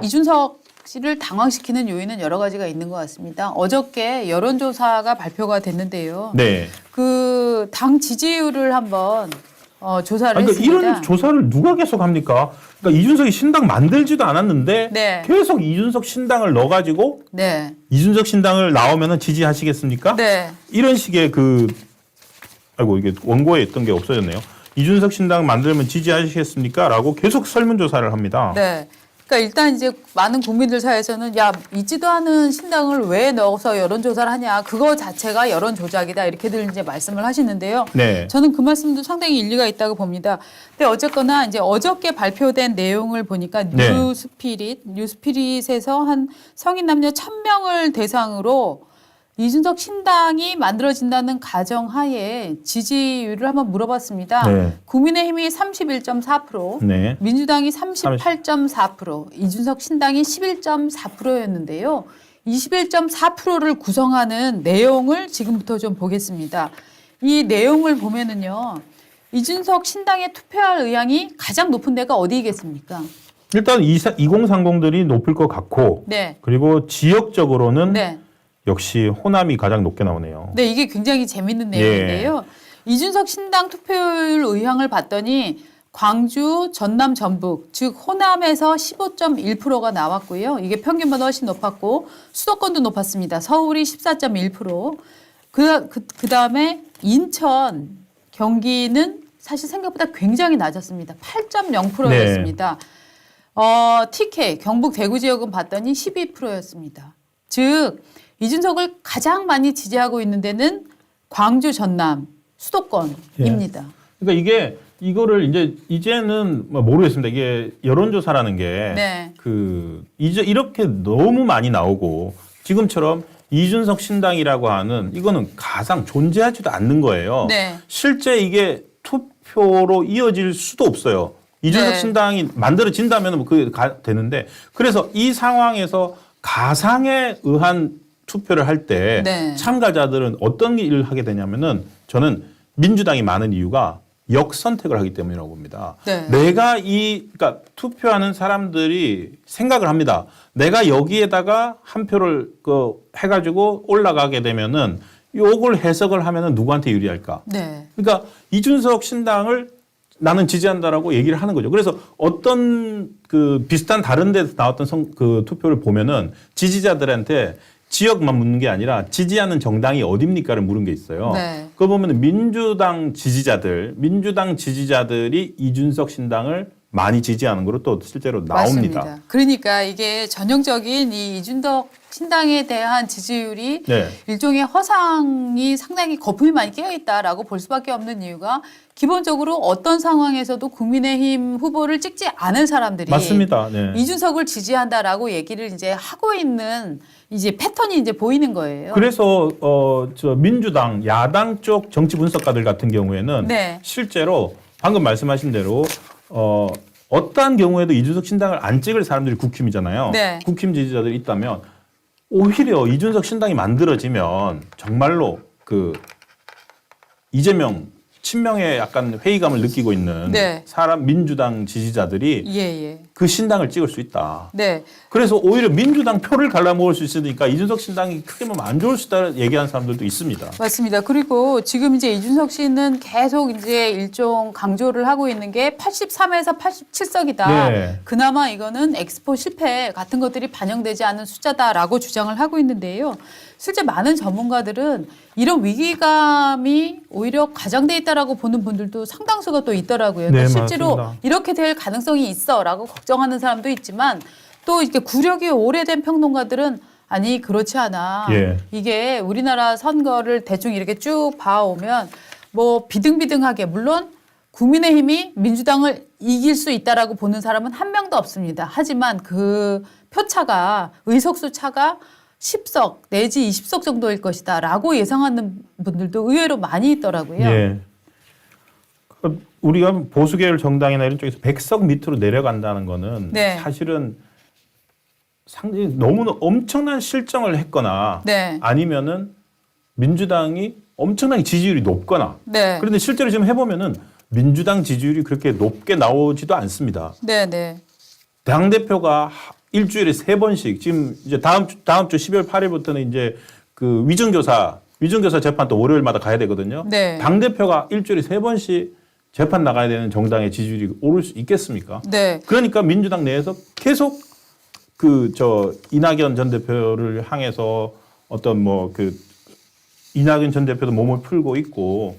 이준석 씨를 당황시키는 요인은 여러 가지가 있는 것 같습니다. 어저께 여론조사가 발표가 됐는데요. 네. 그 당 지지율을 한번 조사를 그러니까 했습니다. 이런 조사를 누가 계속 합니까? 그러니까 이준석이 신당 만들지도 않았는데 네. 계속 이준석 신당을 넣어가지고 네. 이준석 신당을 나오면은 지지하시겠습니까? 네. 이런 식의 아이고 이게 원고에 있던 게 없어졌네요. 이준석 신당 만들면 지지하시겠습니까? 라고 계속 설문조사를 합니다. 네. 그러니까 일단 이제 많은 국민들 사이에서는 야, 있지도 않은 신당을 왜 넣어서 여론조사를 하냐. 그거 자체가 여론 조작이다. 이렇게들 이제 말씀을 하시는데요. 네. 저는 그 말씀도 상당히 일리가 있다고 봅니다. 근데 어쨌거나 이제 어저께 발표된 내용을 보니까 네. 뉴스피릿에서 한 성인 남녀 1,000명을 대상으로 이준석 신당이 만들어진다는 가정하에 지지율을 한번 물어봤습니다. 네. 국민의힘이 31.4%, 네. 민주당이 38.4%, 이준석 신당이 11.4%였는데요. 21.4%를 구성하는 내용을 지금부터 좀 보겠습니다. 이 내용을 보면은요, 이준석 신당에 투표할 의향이 가장 높은 데가 어디겠습니까? 일단 2030들이 높을 것 같고 네. 그리고 지역적으로는 네. 역시 호남이 가장 높게 나오네요. 네, 이게 굉장히 재밌는 내용인데요. 이준석 신당 투표율 의향을 봤더니 광주, 전남, 전북, 즉 호남에서 15.1%가 나왔고요. 이게 평균보다 훨씬 높았고 수도권도 높았습니다. 서울이 14.1%. 그다음에 인천, 경기는 사실 생각보다 굉장히 낮았습니다. 8.0%였습니다. TK, 경북 대구 지역은 봤더니 12%였습니다. 즉 이준석을 가장 많이 지지하고 있는 데는 광주, 전남, 수도권입니다. 그러니까 이거를 이제는 모르겠습니다. 이게 여론조사라는 게 네. 이제 이렇게 너무 많이 나오고 지금처럼 이준석 신당이라고 하는 이거는 가상 존재하지도 않는 거예요. 네. 실제 이게 투표로 이어질 수도 없어요. 이준석 네. 신당이 만들어진다면 그게 되는데 그래서 이 상황에서 가상에 의한 투표를 할 때 네. 참가자들은 어떤 일을 하게 되냐면은 저는 민주당이 많은 이유가 역선택을 하기 때문이라고 봅니다. 네. 그러니까 투표하는 사람들이 생각을 합니다. 내가 여기에다가 한 표를 해가지고 올라가게 되면은 요걸 해석을 하면은 누구한테 유리할까? 네. 그러니까 이준석 신당을 나는 지지한다라고 얘기를 하는 거죠. 그래서 어떤 비슷한 다른 데서 나왔던 투표를 보면은 지지자들한테 지역만 묻는 게 아니라 지지하는 정당이 어딥니까를 물은 게 있어요. 네. 그거 보면 민주당 지지자들이 이준석 신당을 많이 지지하는 거로 또 실제로 나옵니다. 맞습니다. 그러니까 이게 전형적인 이 이준석 신당에 대한 지지율이 네. 일종의 허상이 상당히 거품이 많이 깨어있다라고 볼 수밖에 없는 이유가 기본적으로 어떤 상황에서도 국민의힘 후보를 찍지 않은 사람들이 맞습니다. 네. 이준석을 지지한다라고 얘기를 이제 하고 있는 이제 패턴이 이제 보이는 거예요. 그래서 민주당 야당 쪽 정치 분석가들 같은 경우에는 네. 실제로 방금 말씀하신 대로 어떠한 경우에도 이준석 신당을 안 찍을 사람들이 국힘이잖아요. 네. 국힘 지지자들이 있다면 오히려 이준석 신당이 만들어지면 정말로 이재명 친명의 약간 회의감을 느끼고 있는 네. 민주당 지지자들이 예. 그 신당을 찍을 수 있다. 네. 그래서 오히려 민주당 표를 갈라먹을 수 있으니까 이준석 신당이 크게 보면 안 좋을 수 있다 얘기하는 사람들도 있습니다. 맞습니다. 그리고 지금 이제 이준석 씨는 계속 이제 일종 강조를 하고 있는 게 83에서 87석이다. 네. 그나마 이거는 엑스포 실패 같은 것들이 반영되지 않은 숫자다라고 주장을 하고 있는데요. 실제 많은 전문가들은 이런 위기감이 오히려 가장돼 있다라고 보는 분들도 상당수가 또 있더라고요. 그러니까 네, 실제로 맞습니다. 이렇게 될 가능성이 있어라고 걱정하는 사람도 있지만 또 이렇게 구력이 오래된 평론가들은 아니 그렇지 않아. 예. 이게 우리나라 선거를 대충 이렇게 쭉 봐오면 뭐 비등비등하게 물론 국민의힘이 민주당을 이길 수 있다라고 보는 사람은 한 명도 없습니다. 하지만 그 표차가 의석수 차가 10석 내지 20석 정도일 것이다라고 예상하는 분들도 의외로 많이 있더라고요. 예. 우리가 보수계열 정당이나 이런 쪽에서 100석 밑으로 내려간다는 거는 네. 사실은 상당히 너무 엄청난 실정을 했거나 네. 아니면은 민주당이 엄청나게 지지율이 높거나 네. 그런데 실제로 지금 해보면은 민주당 지지율이 그렇게 높게 나오지도 않습니다. 네. 당대표가 일주일에 3번씩 지금 이제 다음 주 12월 8일부터는 이제 그 위정교사 재판 또 월요일마다 가야 되거든요. 네. 당 대표가 일주일에 3번씩 재판 나가야 되는 정당의 지지율이 오를 수 있겠습니까? 네. 그러니까 민주당 내에서 계속 이낙연 전 대표를 향해서 어떤 이낙연 전 대표도 몸을 풀고 있고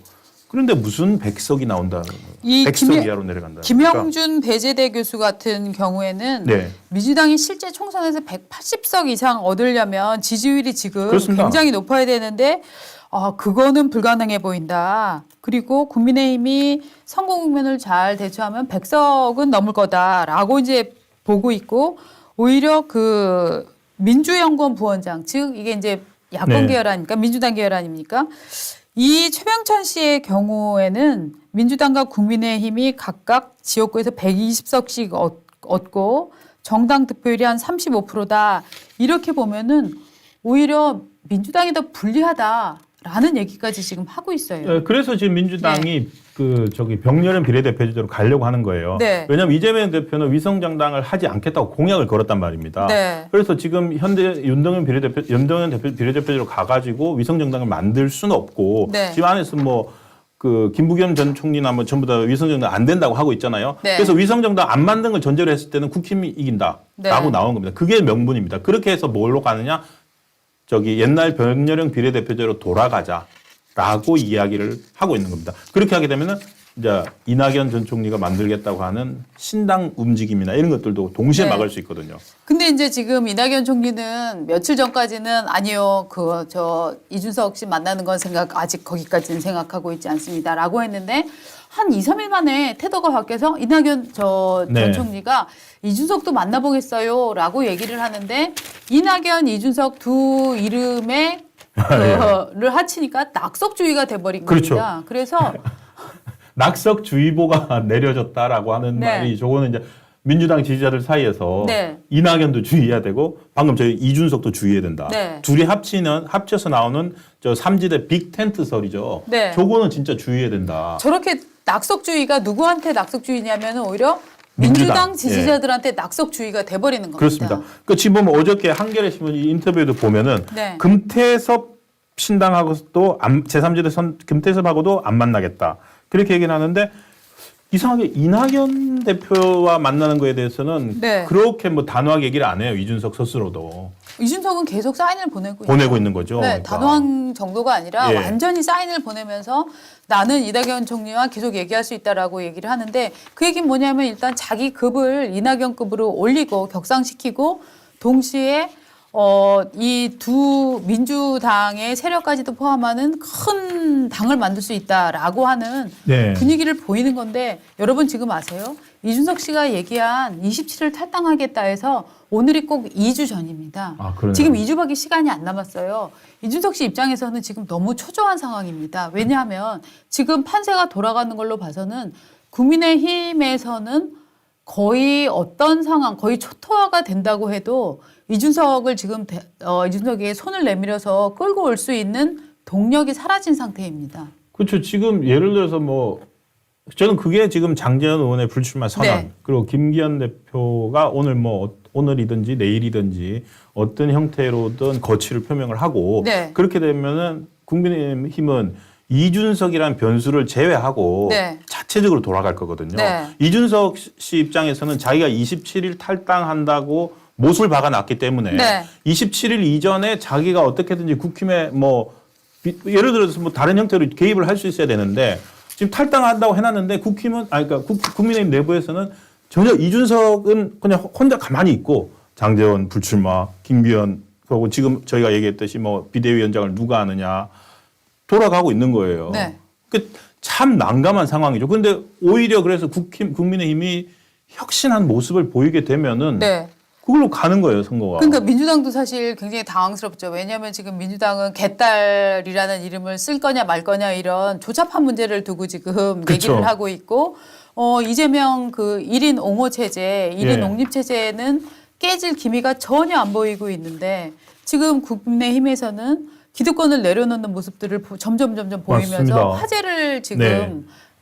그런데 무슨 100석이 나온다. 이 100석 이하로 내려간다. 김영준 배재대 교수 같은 경우에는 네. 민주당이 실제 총선에서 180석 이상 얻으려면 지지율이 지금 그렇습니다. 굉장히 높아야 되는데 그거는 불가능해 보인다. 그리고 국민의힘이 선거 국면을 잘 대처하면 100석은 넘을 거다라고 이제 보고 있고 오히려 그 민주연구원 부원장 즉 이게 이제 야권 네. 계열 아닙니까? 민주당 계열 아닙니까? 이 최병천 씨의 경우에는 민주당과 국민의힘이 각각 지역구에서 120석씩 얻고 정당 득표율이 한 35%다. 이렇게 보면은 오히려 민주당이 더 불리하다라는 얘기까지 지금 하고 있어요. 네, 그래서 지금 민주당이 병렬형 비례대표제로 가려고 하는 거예요. 네. 왜냐하면 이재명 대표는 위성정당을 하지 않겠다고 공약을 걸었단 말입니다. 네. 그래서 지금 현재 윤동현 비례대표제로 가가지고 위성정당을 만들 수는 없고 네. 지금 안에서 김부겸 전 총리나 전부 다 위성정당 안 된다고 하고 있잖아요. 네. 그래서 위성정당 안 만든 걸 전제로 했을 때는 국힘이 이긴다라고 네. 나온 겁니다. 그게 명분입니다. 그렇게 해서 뭘로 가느냐? 옛날 병렬형 비례대표제로 돌아가자라고 이야기를 하고 있는 겁니다. 그렇게 하게 되면은 이제 이낙연 전 총리가 만들겠다고 하는 신당 움직임이나 이런 것들도 동시에 네. 막을 수 있거든요. 근데 이제 지금 이낙연 총리는 며칠 전까지는 아니요, 이준석 씨 만나는 건 아직 거기까지는 생각하고 있지 않습니다라고 했는데 한 2, 3일 만에 태도가 바뀌어서 이낙연 전 네. 총리가 이준석도 만나보겠어요라고 얘기를 하는데 이낙연, 이준석 두 이름의 를 합치니까 낙석주의가 돼버린 그렇죠. 겁니다. 그래서 낙석주의보가 내려졌다라고 하는 네. 말이 저거는 이제 민주당 지지자들 사이에서 네. 이낙연도 주의해야 되고 방금 저희 이준석도 주의해야 된다. 네. 둘이 합쳐서 나오는 저 삼지대 빅텐트설이죠. 네. 저거는 진짜 주의해야 된다. 저렇게 낙석주의가 누구한테 낙석주의냐면 오히려 민주당 민주당. 지지자들한테 낙석주의가 돼버리는 겁니다. 그렇습니다. 지금 보면 어저께 한겨레 신문 인터뷰에도 보면은 네. 금태섭 신당하고도 제3지대 금태섭하고도 안 만나겠다. 그렇게 얘기를 하는데 이상하게 이낙연 대표와 만나는 거에 대해서는 네. 그렇게 단호하게 얘기를 안 해요. 이준석 스스로도. 이준석은 계속 사인을 보내고 있는 거죠. 네, 그러니까. 단호한 정도가 아니라 예. 완전히 사인을 보내면서 나는 이낙연 총리와 계속 얘기할 수 있다라고 얘기를 하는데 그 얘기는 뭐냐면 일단 자기 급을 이낙연급으로 올리고 격상시키고 동시에 이 두 민주당의 세력까지도 포함하는 큰 당을 만들 수 있다라고 하는 네. 분위기를 보이는 건데 여러분 지금 아세요? 이준석 씨가 얘기한 27일 탈당하겠다 해서 오늘이 꼭 2주 전입니다. 아, 그러네요. 지금 2주밖에 시간이 안 남았어요. 이준석 씨 입장에서는 지금 너무 초조한 상황입니다. 왜냐하면 지금 판세가 돌아가는 걸로 봐서는 국민의힘에서는 거의 어떤 상황, 거의 초토화가 된다고 해도 이준석을 지금 이준석에게 손을 내밀어서 끌고 올 수 있는 동력이 사라진 상태입니다. 그렇죠. 지금 예를 들어서 저는 그게 지금 장제원 의원의 불출마 선언 네. 그리고 김기현 대표가 오늘이든지 내일이든지 어떤 형태로든 거취를 표명을 하고 네. 그렇게 되면은 국민의힘은 이준석이란 변수를 제외하고 네. 자체적으로 돌아갈 거거든요. 네. 이준석 씨 입장에서는 자기가 27일 탈당한다고 못을 박아놨기 때문에 네. 27일 이전에 자기가 어떻게든지 국힘에 예를 들어서 다른 형태로 개입을 할 수 있어야 되는데 지금 탈당한다고 해놨는데 국민의힘 내부에서는 전혀 이준석은 그냥 혼자 가만히 있고 장제원 불출마, 김기현 그리고 지금 저희가 얘기했듯이 비대위원장을 누가 하느냐 돌아가고 있는 거예요. 네. 참 난감한 상황이죠. 그런데 오히려 그래서 국민의힘이 혁신한 모습을 보이게 되면은 네. 그걸로 가는 거예요, 선거가. 그러니까 민주당도 사실 굉장히 당황스럽죠. 왜냐하면 지금 민주당은 개딸이라는 이름을 쓸 거냐 말 거냐 이런 조잡한 문제를 두고 지금 그쵸. 얘기를 하고 있고 이재명 1인 옹호 체제, 1인 예. 옹립 체제는 깨질 기미가 전혀 안 보이고 있는데 지금 국민의힘에서는 기득권을 내려놓는 모습들을 점점 보이면서 맞습니다. 화제를 지금 네.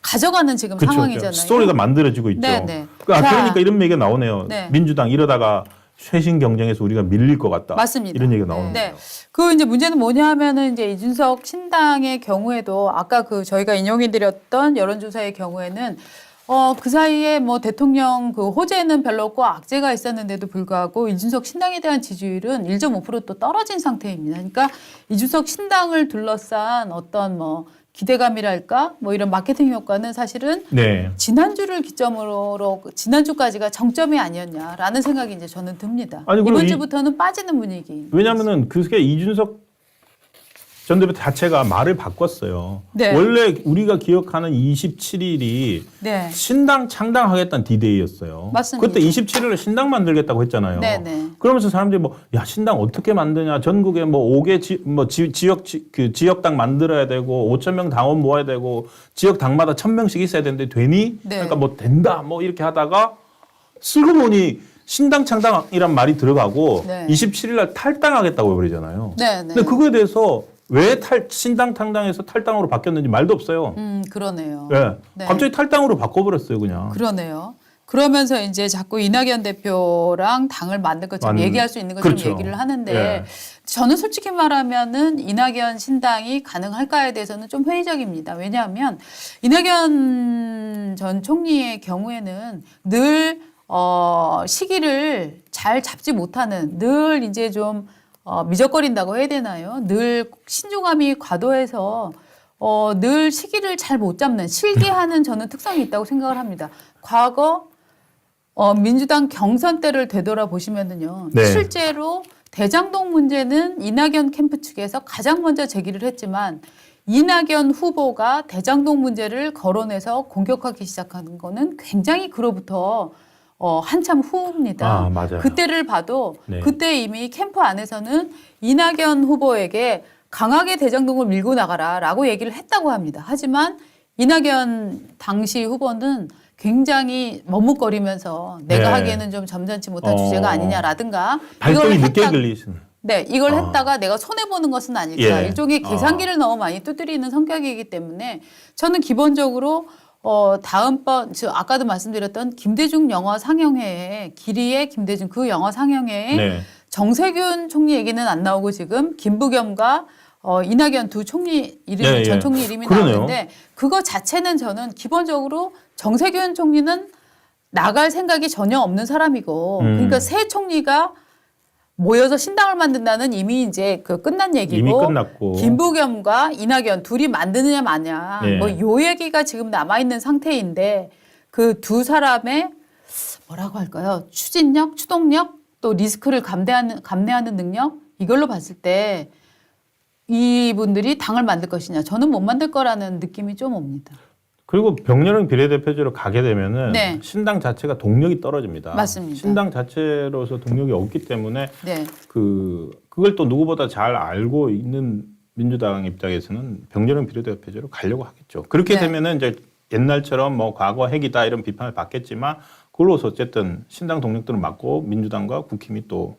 가져가는 지금 그쵸, 상황이잖아요. 스토리가 만들어지고 있죠. 네, 네. 그러니까 자. 이런 얘기가 나오네요. 네. 민주당 이러다가 쇄신 경쟁에서 우리가 밀릴 것 같다. 맞습니다. 이런 얘기가 나오는 네. 거죠. 그 이제 문제는 뭐냐 하면은 이제 이준석 신당의 경우에도 아까 그 저희가 인용해드렸던 여론조사의 경우에는 그 사이에 뭐 대통령 그 호재는 별로 없고 악재가 있었는데도 불구하고 이준석 신당에 대한 지지율은 1.5%또 떨어진 상태입니다. 그러니까 이준석 신당을 둘러싼 어떤 뭐 기대감이랄까 뭐 이런 마케팅 효과는 사실은 네. 지난주를 기점으로 지난주까지가 정점이 아니었냐라는 생각이 이제 저는 듭니다. 아니, 그리고 이번 주부터는 빠지는 분위기. 왜냐하면은 그게 이준석 전 대표 자체가 말을 바꿨어요. 네. 원래 우리가 기억하는 27일이 네. 신당 창당하겠다는 디데이였어요. 맞습니다. 그때 27일에 신당 만들겠다고 했잖아요. 네네. 그러면서 사람들이 뭐, 야, 신당 어떻게 만드냐. 전국에 뭐 5개 지역당 만들어야 되고 5천 명 당원 모아야 되고 지역 당마다 1,000명씩 있어야 되는데 되니? 네. 그러니까 뭐 된다. 뭐 이렇게 하다가 쓰고 보니 신당 창당이란 말이 들어가고 네. 27일 날 탈당하겠다고 해버리잖아요. 네네. 근데 그거에 대해서 왜 신당 창당에서 탈당으로 바뀌었는지 말도 없어요. 그러네요. 네. 네. 갑자기 탈당으로 바꿔버렸어요, 그냥. 그러네요. 그러면서 이제 자꾸 이낙연 대표랑 당을 만들 것처럼 얘기할 수 있는 것처럼 그렇죠. 얘기를 하는데 네. 저는 솔직히 말하면은 이낙연 신당이 가능할까에 대해서는 좀 회의적입니다. 왜냐하면 이낙연 전 총리의 경우에는 늘 시기를 잘 잡지 못하는 늘 이제 좀 미적거린다고 해야 되나요? 늘 신중함이 과도해서 늘 시기를 잘 못 잡는 실기하는 저는 특성이 있다고 생각을 합니다. 과거 민주당 경선 때를 되돌아보시면은요. 네. 실제로 대장동 문제는 이낙연 캠프 측에서 가장 먼저 제기를 했지만 이낙연 후보가 대장동 문제를 거론해서 공격하기 시작하는 거는 굉장히 그로부터 한참 후입니다. 아, 맞아요. 그때를 봐도 네. 그때 이미 캠프 안에서는 이낙연 후보에게 강하게 대장동을 밀고 나가라라고 얘기를 했다고 합니다. 하지만 이낙연 당시 후보는 굉장히 머뭇거리면서 내가 네. 하기에는 좀 점잖지 못한 주제가 아니냐라든가 발동이 이걸 늦게 했다- 걸리시는. 네, 이걸 했다가 내가 손해보는 것은 아닐까. 예. 일종의 계산기를 너무 많이 두드리는 성격이기 때문에 저는 기본적으로 다음번, 아까도 말씀드렸던 김대중 영화 상영회에, 길이의 김대중 그 영화 상영회에 네. 정세균 총리 얘기는 안 나오고 지금 김부겸과 이낙연 두 총리 이름, 예, 예. 전 총리 이름이 그러네요. 나오는데 그거 자체는 저는 기본적으로 정세균 총리는 나갈 생각이 전혀 없는 사람이고 그러니까 새 총리가 모여서 신당을 만든다는 이미 이제 그 끝난 얘기고 이미 끝났고. 김부겸과 이낙연 둘이 만드느냐 마냐 네. 뭐 요 얘기가 지금 남아 있는 상태인데 그 두 사람의 뭐라고 할까요? 추진력, 추동력, 또 리스크를 감내하는 능력 이걸로 봤을 때 이분들이 당을 만들 것이냐 저는 못 만들 거라는 느낌이 좀 옵니다. 그리고 병렬형 비례대표제로 가게 되면은 네. 신당 자체가 동력이 떨어집니다. 맞습니다. 신당 자체로서 동력이 없기 때문에 네. 그걸 또 누구보다 잘 알고 있는 민주당 입장에서는 병렬형 비례대표제로 가려고 하겠죠. 그렇게 네. 되면은 이제 옛날처럼 뭐 과거 핵이다 이런 비판을 받겠지만 그걸로서 어쨌든 신당 동력들은 맞고 민주당과 국힘이 또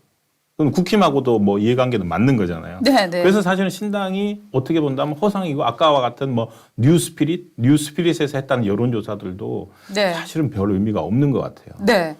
그럼 국힘하고도 뭐 이해관계는 맞는 거잖아요. 네, 네. 그래서 사실은 신당이 어떻게 본다면 허상이고 아까와 같은 뭐 뉴스피릿에서 했다는 여론조사들도 네. 사실은 별 의미가 없는 것 같아요. 네.